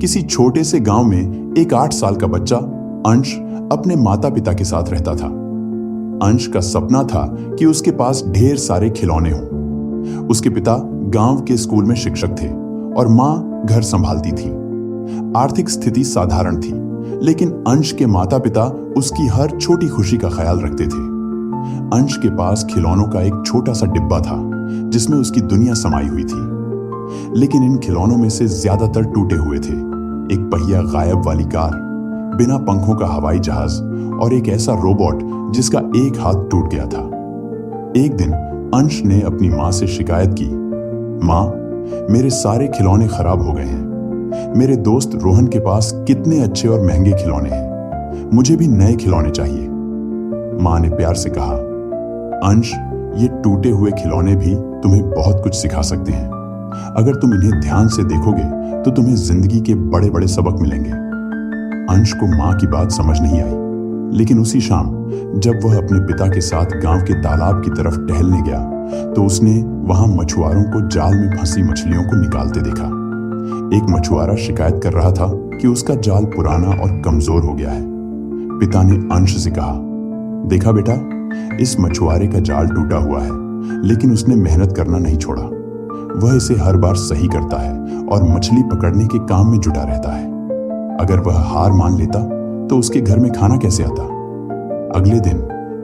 किसी छोटे से गांव में एक 8 साल का बच्चा अंश अपने माता पिता के साथ रहता था। अंश का सपना था कि उसके पास ढेर सारे खिलौने हों। उसके पिता गांव के स्कूल में शिक्षक थे और मां घर संभालती थी। आर्थिक स्थिति साधारण थी, लेकिन अंश के माता पिता उसकी हर छोटी खुशी का ख्याल रखते थे। अंश के पास खिलौनों का एक छोटा सा डिब्बा था जिसमें उसकी दुनिया समाई हुई थी, लेकिन इन खिलौनों में से ज्यादातर टूटे हुए थे। एक पहिया गायब वाली कार, बिना पंखों का हवाई जहाज और एक ऐसा रोबोट जिसका एक हाथ टूट गया था। एक दिन अंश ने अपनी मां से शिकायत की, मां, मेरे सारे खिलौने खराब हो गए हैं। मेरे दोस्त रोहन के पास कितने अच्छे और महंगे खिलौने हैं, मुझे भी नए खिलौने चाहिए। मां ने प्यार से कहा, अंश, ये टूटे हुए खिलौने भी तुम्हें बहुत कुछ सिखा सकते हैं। अगर तुम इन्हें ध्यान से देखोगे तो तुम्हें जिंदगी के बड़े बड़े सबक मिलेंगे। अंश को मां की बात समझ नहीं आई, लेकिन उसी शाम जब वह अपने पिता के साथ गांव के तालाब की तरफ टहलने गया तो उसने वहां मछुआरों को जाल में फंसी मछलियों को निकालते देखा। एक मछुआरा शिकायत कर रहा था कि उसका जाल पुराना और कमजोर हो गया है। पिता ने अंश से कहा, देखा बेटा, इस मछुआरे का जाल टूटा हुआ है, लेकिन उसने मेहनत करना नहीं छोड़ा। वह इसे हर बार सही करता है और मछली पकड़ने के काम में जुटा रहता है। अगर वह हार मान लेता तो उसके घर में खाना कैसे आता। अगले दिन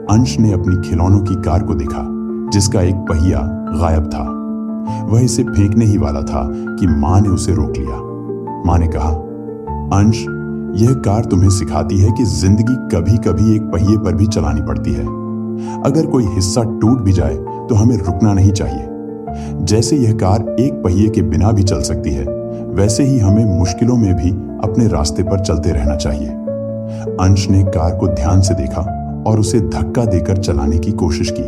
अंश ने अपनी खिलौनों की कार को देखा जिसका एक पहिया गायब था। वह इसे फेंकने ही वाला था कि मां ने उसे रोक लिया। मां ने कहा, अंश, यह कार तुम्हें सिखाती है कि जिंदगी कभी कभी एक पहिए पर भी चलानी पड़ती है। अगर कोई हिस्सा टूट भी जाए तो हमें रुकना नहीं चाहिए। जैसे यह कार एक पहिए के बिना भी चल सकती है, वैसे ही हमें मुश्किलों में भी अपने रास्ते पर चलते रहना चाहिए। अंश ने कार को ध्यान से देखा और उसे धक्का देकर चलाने की कोशिश की।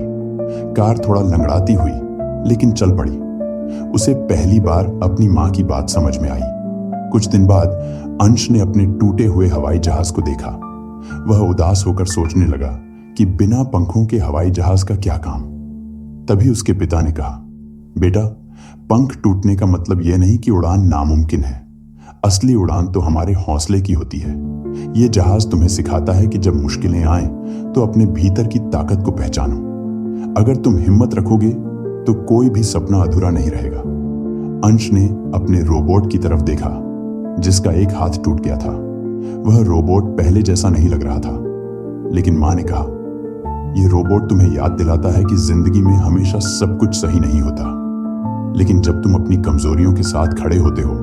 कार थोड़ा लंगड़ाती हुई, लेकिन चल पड़ी। उसे पहली बार अपनी मां की बात समझ में आई। कुछ दिन बाद अंश ने अपने टूटे हुए हवाई जहाज को देखा। वह उदास होकर सोचने लगा कि बिना पंखों के हवाई जहाज का क्या काम। तभी उसके पिता ने कहा, बेटा, पंख टूटने का मतलब यह नहीं कि उड़ान नामुमकिन है। असली उड़ान तो हमारे हौसले की होती है। यह जहाज तुम्हें सिखाता है कि जब मुश्किलें आए तो अपने भीतर की ताकत को पहचानो। अगर तुम हिम्मत रखोगे तो कोई भी सपना अधूरा नहीं रहेगा। अंश ने अपने रोबोट की तरफ देखा जिसका एक हाथ टूट गया था। वह रोबोट पहले जैसा नहीं लग रहा था, लेकिन मां ने कहा, यह रोबोट तुम्हें याद दिलाता है कि जिंदगी में हमेशा सब कुछ सही नहीं होता, लेकिन जब तुम अपनी कमजोरियों के साथ खड़े होते हो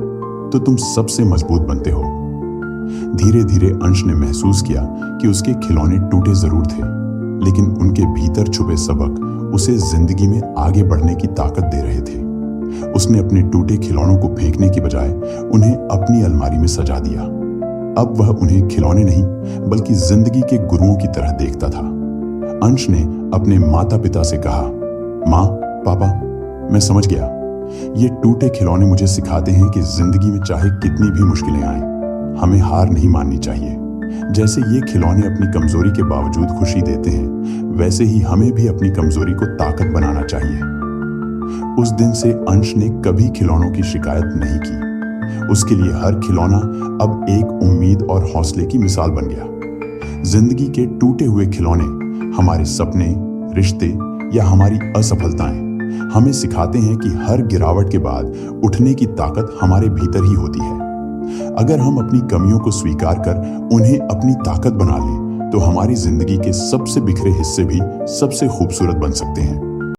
तो तुम सबसे मजबूत बनते हो। धीरे धीरे अंश ने महसूस किया कि उसके खिलौने टूटे जरूर थे, लेकिन उनके भीतर छुपे सबक उसे जिंदगी में आगे बढ़ने की ताकत दे रहे थे। उसने अपने टूटे खिलौनों को फेंकने की बजाय उन्हें अपनी अलमारी में सजा दिया। अब वह उन्हें खिलौने नहीं बल्कि जिंदगी के गुरुओं की तरह देखता था। अंश ने अपने माता पिता से कहा, माँ, पापा, मैं समझ गया। ये टूटे खिलौने मुझे सिखाते हैं कि जिंदगी में चाहे कितनी भी मुश्किलें आएं, हमें हार नहीं माननी चाहिए। जैसे ये खिलौने अपनी कमजोरी के बावजूद खुशी देते हैं, वैसे ही हमें भी अपनी कमजोरी को ताकत बनाना चाहिए। उस दिन से अंश ने कभी खिलौनों की शिकायत नहीं की। उसके लिए हर खिलौना अब एक उम्मीद और हौसले की मिसाल बन गया। जिंदगी के टूटे हुए खिलौने हमारे सपने, रिश्ते या हमारी असफलताएं हमें सिखाते हैं कि हर गिरावट के बाद उठने की ताकत हमारे भीतर ही होती है। अगर हम अपनी कमियों को स्वीकार कर उन्हें अपनी ताकत बना लें, तो हमारी जिंदगी के सबसे बिखरे हिस्से भी सबसे खूबसूरत बन सकते हैं।